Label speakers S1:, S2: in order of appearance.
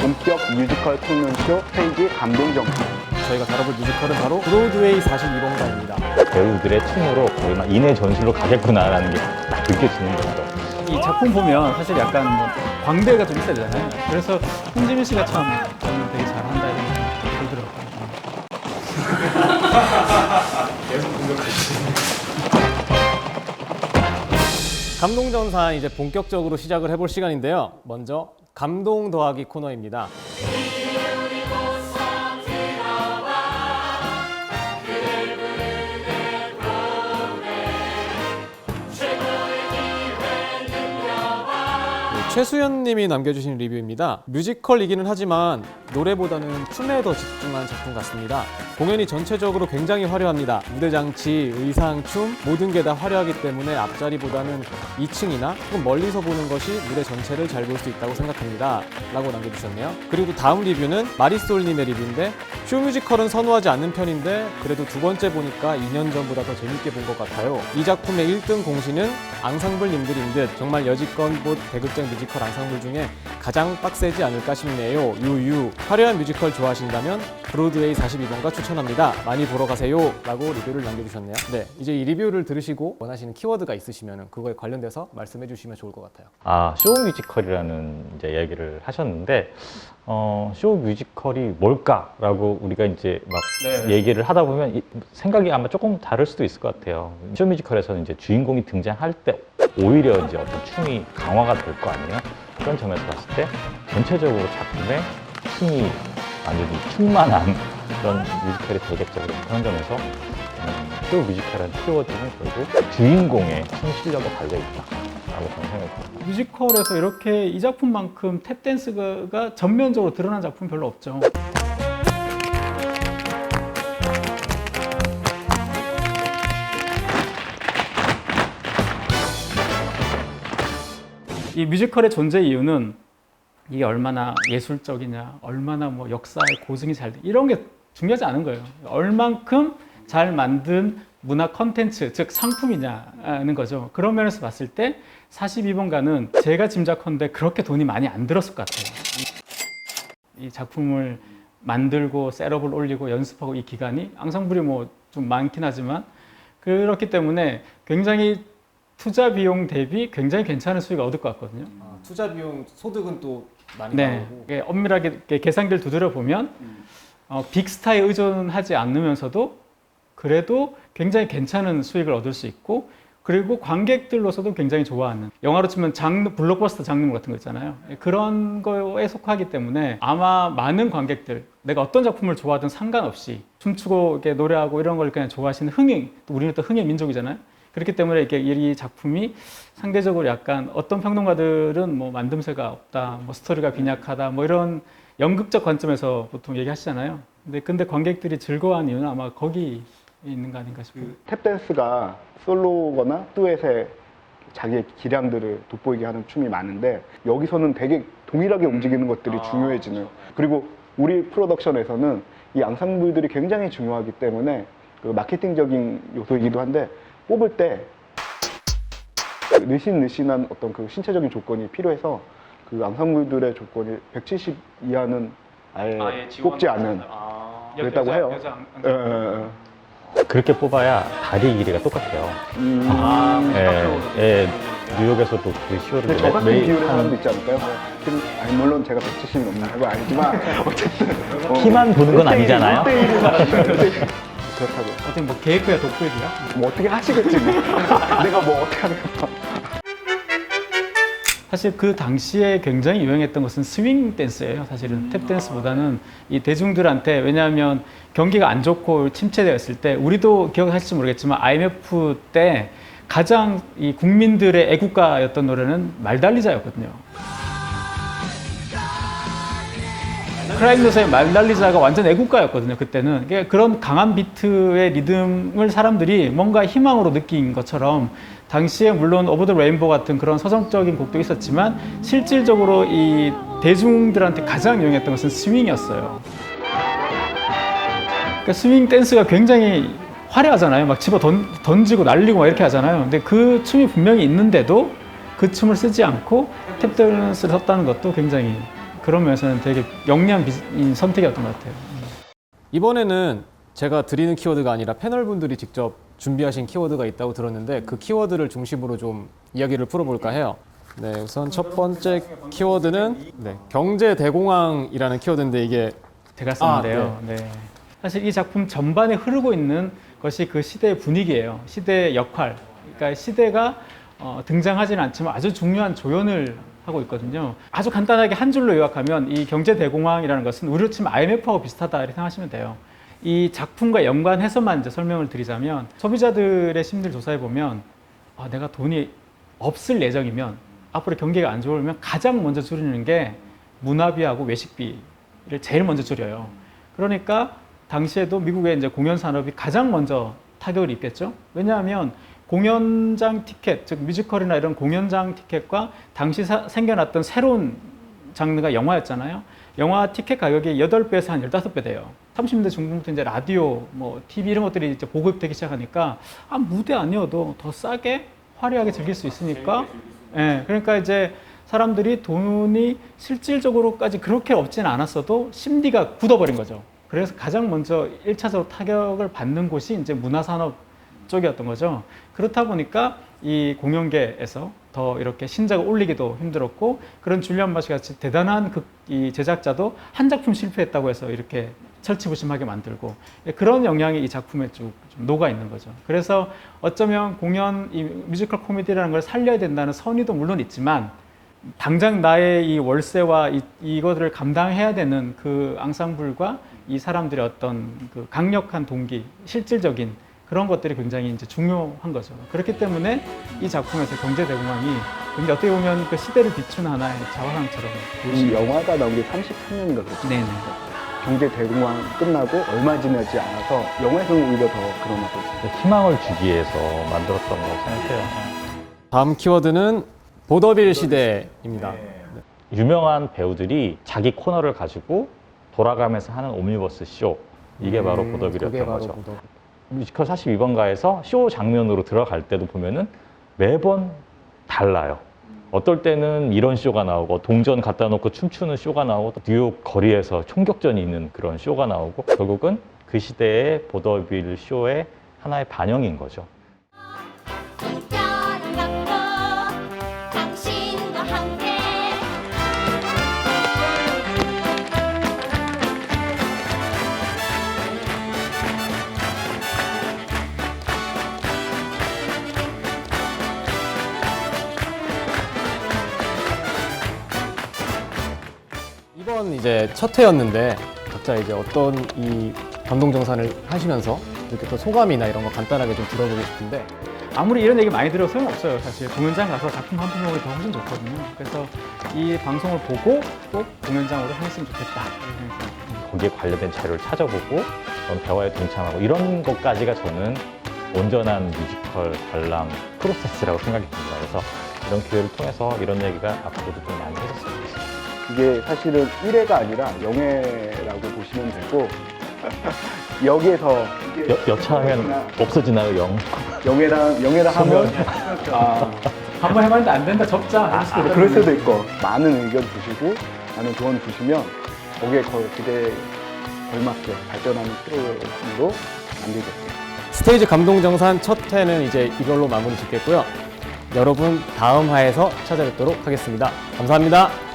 S1: 본격 뮤지컬 콩론쇼 페이지 감동정상.
S2: 저희가 다뤄볼 뮤지컬은 바로 브로드웨이 42번가입니다.
S3: 배우들의 춤으로 거의 막 인의 전술로 가겠구나라는 게 딱 느껴지는 거죠.
S2: 이 작품 보면 사실 약간 뭐 광대가 좀 있어야 되잖아요. 그래서 홍지민 씨가 참 저는 되게 잘한다 이런 생각이 들더라고요. 계속 감동전사 이제 본격적으로 시작을 해볼 시간인데요. 먼저 감동 더하기 코너입니다. 최수연 님이 남겨주신 리뷰입니다. 뮤지컬이기는 하지만 노래보다는 춤에 더 집중한 작품 같습니다. 공연이 전체적으로 굉장히 화려합니다. 무대 장치, 의상, 춤 모든 게 다 화려하기 때문에 앞자리보다는 2층이나 혹은 멀리서 보는 것이 무대 전체를 잘 볼 수 있다고 생각합니다. 라고 남겨주셨네요. 그리고 다음 리뷰는 마리솔 님의 리뷰인데 쇼 뮤지컬은 선호하지 않는 편인데 그래도 두 번째 보니까 2년 전보다 더 재밌게 본 것 같아요. 이 작품의 1등 공신은 앙상블 님들인 듯 정말 여지껏 본 대극장 뮤지컬 앙상블 중에 가장 빡세지 않을까 싶네요. 유유. 화려한 뮤지컬 좋아하신다면 브로드웨이 42번가 추천합니다. 많이 보러 가세요. 라고 리뷰를 남겨주셨네요. 네, 이제 이 리뷰를 들으시고 원하시는 키워드가 있으시면 그거에 관련돼서 말씀해 주시면 좋을 것 같아요.
S3: 쇼 뮤지컬이라는 이제 이야기를 하셨는데 쇼 뮤지컬이 뭘까라고 우리가 이제 막 얘기를 하다 보면 생각이 아마 조금 다를 수도 있을 것 같아요. 쇼 뮤지컬에서는 이제 주인공이 등장할 때 오히려 이제 어떤 춤이 강화가 될 거 아니에요. 그런 점에서 봤을 때 전체적으로 작품에 힘이 완전히 충만한 그런 뮤지컬이 되겠죠. 그런 점에서 쇼 뮤지컬이라는 키워드는 결국 주인공의 춤 실력에 달려있다 라고 저는 생각합니다.
S4: 뮤지컬에서 이렇게 이 작품만큼 탭댄스가 전면적으로 드러난 작품 별로 없죠. 이 뮤지컬의 존재 이유는 이게 얼마나 예술적이냐, 얼마나 뭐 역사의 고증이 잘 돼, 이런 게 중요하지 않은 거예요. 얼만큼 잘 만든 문화 컨텐츠, 즉 상품이냐는 거죠. 그런 면에서 봤을 때 42번가는 제가 짐작컨대 그렇게 돈이 많이 안 들었을 것 같아요. 이 작품을 만들고 셋업을 올리고 연습하고 이 기간이 앙상블이 뭐 좀 많긴 하지만 그렇기 때문에 굉장히 투자 비용 대비 굉장히 괜찮은 수익을 얻을 것 같거든요.
S2: 투자 비용 소득은 또 많이
S4: 네,
S2: 나오고
S4: 엄밀하게 계산기를 두드려 보면 빅스타에 의존하지 않으면서도 그래도 굉장히 괜찮은 수익을 얻을 수 있고, 그리고 관객들로서도 굉장히 좋아하는, 영화로 치면 블록버스터 장르 같은 거 있잖아요. 그런 거에 속하기 때문에 아마 많은 관객들, 내가 어떤 작품을 좋아하든 상관없이 춤추고 이렇게 노래하고 이런 걸 그냥 좋아하시는 흥행, 또 우리는 또 흥의 민족이잖아요. 그렇기 때문에 이 작품이 상대적으로 약간 어떤 평론가들은 뭐 만듦새가 없다, 뭐 스토리가 빈약하다, 뭐 이런 연극적 관점에서 보통 얘기하시잖아요. 근데 관객들이 즐거워하는 이유는 아마 거기 있는 거 아닌가 싶어요.
S1: 탭댄스가 솔로거나 듀엣에 자기의 기량들을 돋보이게 하는 춤이 많은데 여기서는 되게 동일하게 움직이는 것들이 중요해지는, 그리고 우리 프로덕션에서는 이 앙상블들이 굉장히 중요하기 때문에 그 마케팅적인 요소이기도 한데 뽑을 때 느신한 어떤 그 신체적인 조건이 필요해서 그 앙상블들의 조건이 170 이하는 아예 뽑지 않은 그랬다고 해요.
S3: 그렇게 뽑아야 다리 길이가 똑같아요. 뉴욕에서도 그 쇼를
S1: 근데 저 같은 비율의 사람도 있지 않을까요? 아니 물론 제가 170이 넘는 거 아니지만 어쨌든
S3: 키만 보는 건 아니잖아요.
S1: 1대1을 사람들 그렇다고.
S4: 어떻게 뭐 계획표야 독보이야?
S1: 뭐 어떻게 하시겠지 뭐. 내가 뭐 어떻게 하겠어.
S4: 사실 그 당시에 굉장히 유행했던 것은 스윙 댄스예요. 사실은 탭 댄스보다는 이 대중들한테, 왜냐하면 경기가 안 좋고 침체되었을 때, 우리도 기억하실지 모르겠지만 IMF 때 가장 이 국민들의 애국가였던 노래는 말달리자였거든요. 크라잉넛의 말달리자가 완전 애국가였거든요. 그때는 그런 강한 비트의 리듬을 사람들이 뭔가 희망으로 느낀 것처럼, 당시에 물론 오버 더 레인보우 같은 그런 서정적인 곡도 있었지만 실질적으로 이 대중들한테 가장 유행했던 것은 스윙이었어요. 그러니까 스윙 댄스가 굉장히 화려하잖아요. 막 집어 던지고 날리고 막 이렇게 하잖아요. 근데 그 춤이 분명히 있는데도 그 춤을 쓰지 않고 탭 댄스를 썼다는 것도 굉장히 그런 면에서는 되게 영리한 선택이었던 것 같아요.
S2: 이번에는 제가 드리는 키워드가 아니라 패널분들이 직접 준비하신 키워드가 있다고 들었는데 그 키워드를 중심으로 좀 이야기를 풀어볼까 해요. 네, 우선 첫 번째 키워드는 경제 대공황이라는 키워드인데 이게
S4: 제가 썼는데요. 네. 사실 이 작품 전반에 흐르고 있는 것이 그 시대의 분위기예요. 시대의 역할. 그러니까 시대가 등장하지는 않지만 아주 중요한 조연을 하고 있거든요. 아주 간단하게 한 줄로 요약하면 이 경제 대공황이라는 것은 우리로 치면 IMF하고 비슷하다 이렇게 생각하시면 돼요. 이 작품과 연관해서만 이제 설명을 드리자면 소비자들의 심리를 조사해 보면 내가 돈이 없을 예정이면 앞으로 경기가 안 좋으면 가장 먼저 줄이는 게 문화비하고 외식비를 제일 먼저 줄여요. 그러니까 당시에도 미국의 이제 공연 산업이 가장 먼저 타격을 입겠죠. 왜냐하면 공연장 티켓, 즉 뮤지컬이나 이런 공연장 티켓과 당시 생겨났던 새로운 장르가 영화였잖아요. 영화 티켓 가격이 8배에서 한 15배 돼요. 30년대 중반부터 이제 라디오, 뭐 TV 이런 것들이 이제 보급되기 시작하니까 무대 아니어도 더 싸게 화려하게 즐길 수 있으니까 그러니까 이제 사람들이 돈이 실질적으로까지 그렇게 없지는 않았어도 심리가 굳어버린 거죠. 그래서 가장 먼저 1차적으로 타격을 받는 곳이 이제 문화산업 쪽이었던 거죠. 그렇다 보니까 이 공연계에서 더 이렇게 신작을 올리기도 힘들었고 그런 줄리안 마시 같이 대단한 이 제작자도 한 작품 실패했다고 해서 이렇게 철치부심하게 만들고 그런 영향이 이 작품에 좀 녹아 있는 거죠. 그래서 어쩌면 이 뮤지컬 코미디라는 걸 살려야 된다는 선의도 물론 있지만 당장 나의 이 월세와 이것들을 감당해야 되는 그 앙상블과 이 사람들의 어떤 그 강력한 동기, 실질적인 그런 것들이 굉장히 이제 중요한 거죠. 그렇기 때문에 이 작품에서 경제 대공황이 굉장히 어떻게 보면 그 시대를 비춘 하나의 자화상처럼
S1: 이 영화가 나온 게 33년인가 그렇죠?
S4: 네네.
S1: 경제 대공황 끝나고 얼마 지나지 않아서 영화에서는 오히려 더 그런 거죠.
S3: 희망을 주기 위해서 만들었던 거라고 생각해요.
S2: 다음 키워드는 보더빌 시대입니다.
S3: 유명한 배우들이 자기 코너를 가지고 돌아가면서 하는 옴니버스 쇼. 이게 바로 보더빌이었던 거죠. 뮤지컬 42번가에서 쇼 장면으로 들어갈 때도 보면은 매번 달라요. 어떨 때는 이런 쇼가 나오고 동전 갖다 놓고 춤추는 쇼가 나오고 또 뉴욕 거리에서 총격전이 있는 그런 쇼가 나오고 결국은 그 시대의 보더빌 쇼의 하나의 반영인 거죠.
S5: 이별은 갖고 당신과 함께
S2: 이번 이제 첫 회였는데 각자 이제 어떤 이 감동정산을 하시면서 이렇게 또 소감이나 이런 거 간단하게 좀 들어보고 싶은데
S4: 아무리 이런 얘기 많이 들어도 소용없어요. 사실 공연장 가서 작품 한 편 보기 더 훨씬 좋거든요. 그래서 이 방송을 보고 꼭 공연장으로 했으면 좋겠다. 이렇게 생각합니다.
S3: 거기에 관련된 자료를 찾아보고 대화에 동참하고 이런 것까지가 저는 온전한 뮤지컬 관람 프로세스라고 생각이 듭니다. 그래서 이런 기회를 통해서 이런 얘기가 앞으로도 좀 많이 해줬으면 좋겠습니다.
S1: 이게 사실은 1회가 아니라 영회라고 보시면 되고 여기에서
S3: 여차하면 없어지나요,
S1: 영회랑 하면
S4: 한번 해봤는데 안 된다, 접자.
S1: 그럴 수도 있고 많은 의견 주시고 많은 조언 주시면 거기에 기대에 걸맞게 발전하는 프로그램으로 만들겠습니다.
S2: 스테이지 감동정산 첫 회는 이제 이걸로 마무리 짓겠고요. 여러분 다음 화에서 찾아뵙도록 하겠습니다. 감사합니다.